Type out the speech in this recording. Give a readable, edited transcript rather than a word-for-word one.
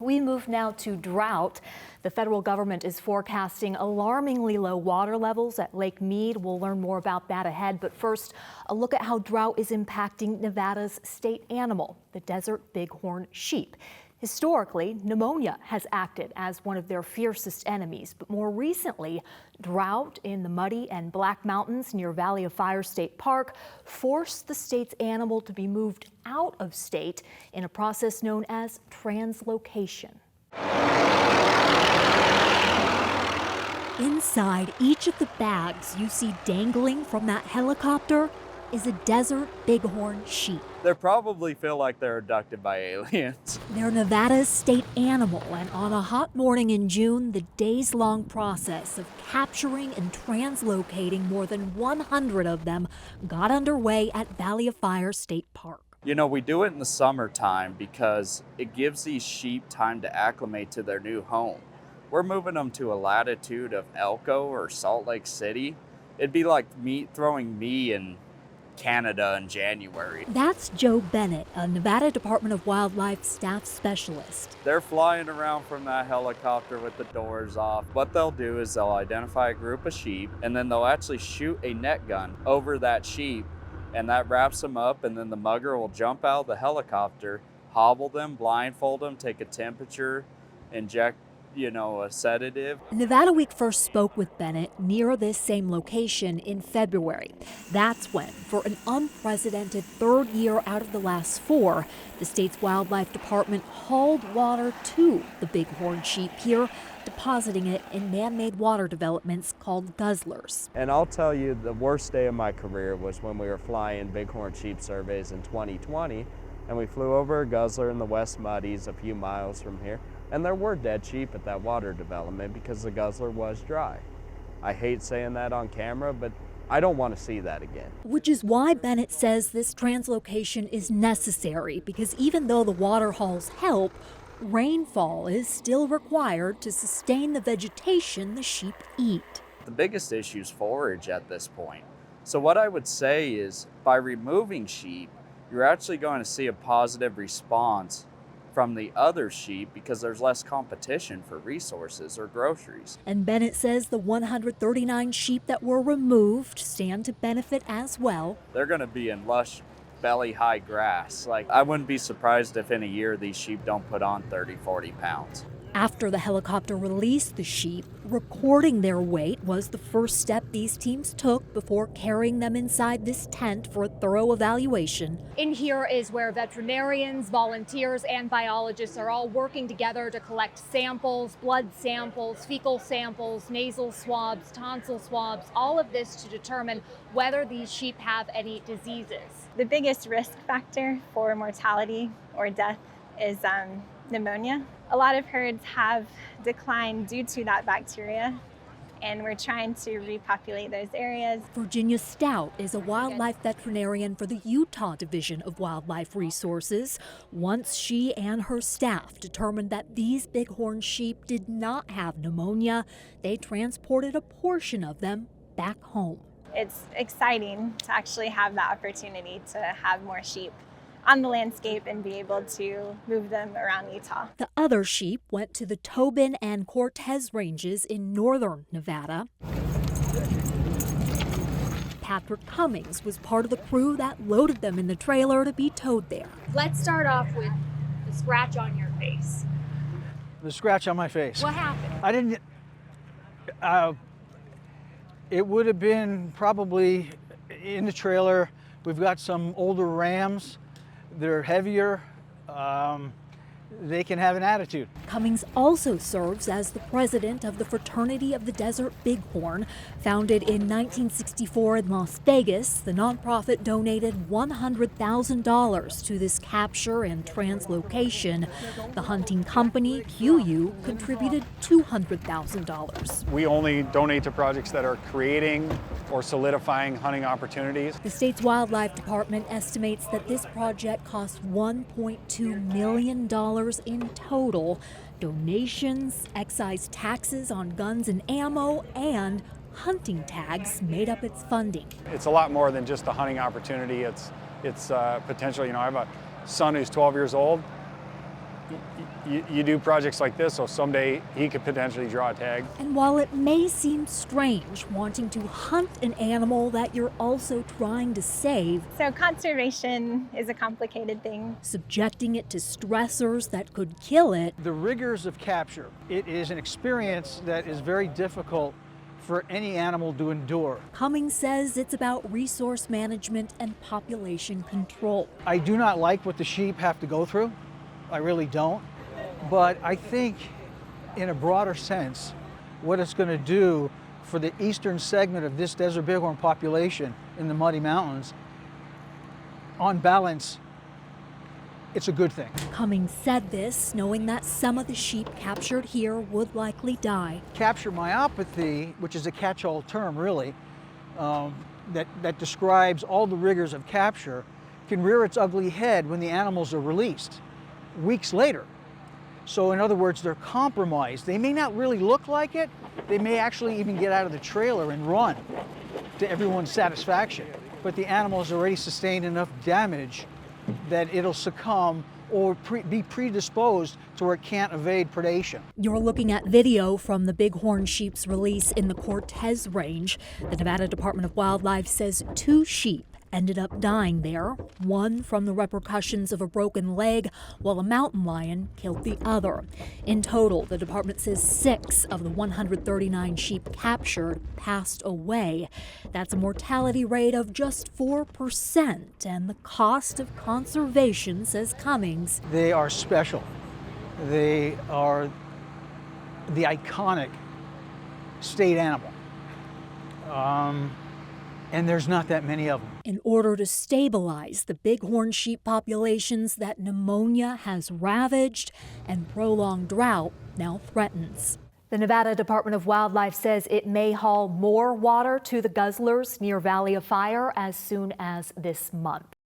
We move now to drought. The federal government is forecasting alarmingly low water levels at Lake Mead. We'll learn more about that ahead. But first, a look at how drought is impacting Nevada's state animal, the desert bighorn sheep. Historically, pneumonia has acted as one of their fiercest enemies, but more recently, drought in the Muddy and Black Mountains near Valley of Fire State Park forced the state's animal to be moved out of state in a process known as translocation. Inside each of the bags you see dangling from that helicopter is a desert bighorn sheep. They probably feel like they're abducted by aliens. They're Nevada's state animal, and on a hot morning in June, the days-long process of capturing and translocating more than 100 of them got underway at Valley of Fire State Park. You know, we do it in the summertime because it gives these sheep time to acclimate to their new home. We're moving them to a latitude of Elko or Salt Lake City. It'd be like throwing me in Canada in January. That's Joe Bennett, a Nevada Department of Wildlife staff specialist. They're flying around from that helicopter with the doors off. What they'll do is they'll identify a group of sheep, and then they'll actually shoot a net gun over that sheep, and that wraps them up, and then the mugger will jump out of the helicopter, hobble them, blindfold them, take a temperature, inject a sedative. Nevada Week first spoke with Bennett near this same location in February. That's when, for an unprecedented third year out of the last four, the state's wildlife department hauled water to the bighorn sheep here, depositing it in man-made water developments called guzzlers. And I'll tell you, the worst day of my career was when we were flying bighorn sheep surveys in 2020, and we flew over a guzzler in the West Muddies a few miles from here. And there were dead sheep at that water development because the guzzler was dry. I hate saying that on camera, but I don't want to see that again. Which is why Bennett says this translocation is necessary, because even though the water hauls help, rainfall is still required to sustain the vegetation the sheep eat. The biggest issue is forage at this point. So what I would say is by removing sheep, you're actually going to see a positive response from the other sheep because there's less competition for resources or groceries. And Bennett says the 139 sheep that were removed stand to benefit as well. They're going to be in lush, belly-high grass. I wouldn't be surprised if in a year these sheep don't put on 30, 40 pounds. After the helicopter released the sheep, recording their weight was the first step these teams took before carrying them inside this tent for a thorough evaluation. In here is where veterinarians, volunteers, and biologists are all working together to collect samples, blood samples, fecal samples, nasal swabs, tonsil swabs, all of this to determine whether these sheep have any diseases. The biggest risk factor for mortality or death is pneumonia. A lot of herds have declined due to that bacteria, and we're trying to repopulate those areas. Virginia Stout is a wildlife veterinarian for the Utah Division of Wildlife Resources. Once she and her staff determined that these bighorn sheep did not have pneumonia, they transported a portion of them back home. It's exciting to actually have the opportunity to have more sheep on the landscape and be able to move them around Utah. The other sheep went to the Tobin and Cortez ranges in northern Nevada. Patrick Cummings was part of the crew that loaded them in the trailer to be towed there. Let's start off with the scratch on your face. The scratch on my face. What happened? I didn't, it would have been probably in the trailer. We've got some older rams. They're heavier, they can have an attitude. Cummings also serves as the president of the Fraternity of the Desert Bighorn. Founded in 1964 in Las Vegas, the nonprofit donated $100,000 to this capture and translocation. The hunting company, QU, contributed $200,000. We only donate to projects that are creating or solidifying hunting opportunities. The state's wildlife department estimates that this project cost $1.2 million in total. Donations, excise taxes on guns and ammo, and hunting tags made up its funding. It's a lot more than just a hunting opportunity. It's potential. I have a son who's 12 years old. you do projects like this so someday he could potentially draw a tag. And while it may seem strange wanting to hunt an animal that you're also trying to save, So conservation is a complicated thing. subjecting it to stressors that could kill it, The rigors of capture, it is an experience that is very difficult for any animal to endure. Cummings says it's about resource management and population control. I do not like what the sheep have to go through. I really don't. But I think in a broader sense, what it's going to do for the eastern segment of this desert bighorn population in the Muddy Mountains, on balance, it's a good thing. Cummings said this knowing that some of the sheep captured here would likely die. Capture myopathy, which is a catch-all term really, that describes all the rigors of capture, can rear its ugly head when the animals are released weeks later. So in other words, they're compromised. They may not really look like it. They may actually even get out of the trailer and run to everyone's satisfaction. But the animal has already sustained enough damage that it'll succumb or be predisposed to where it can't evade predation. You're looking at video from the bighorn sheep's release in the Cortez Range. The Nevada Department of Wildlife says 2 sheep ended up dying there, one from the repercussions of a broken leg, while a mountain lion killed the other. In total, the department says 6 of the 139 sheep captured passed away. That's a mortality rate of just 4%, and the cost of conservation, says Cummings. They are special. They are the iconic state animal. And there's not that many of them. In order to stabilize the bighorn sheep populations that pneumonia has ravaged and prolonged drought now threatens. The Nevada Department of Wildlife says it may haul more water to the guzzlers near Valley of Fire as soon as this month.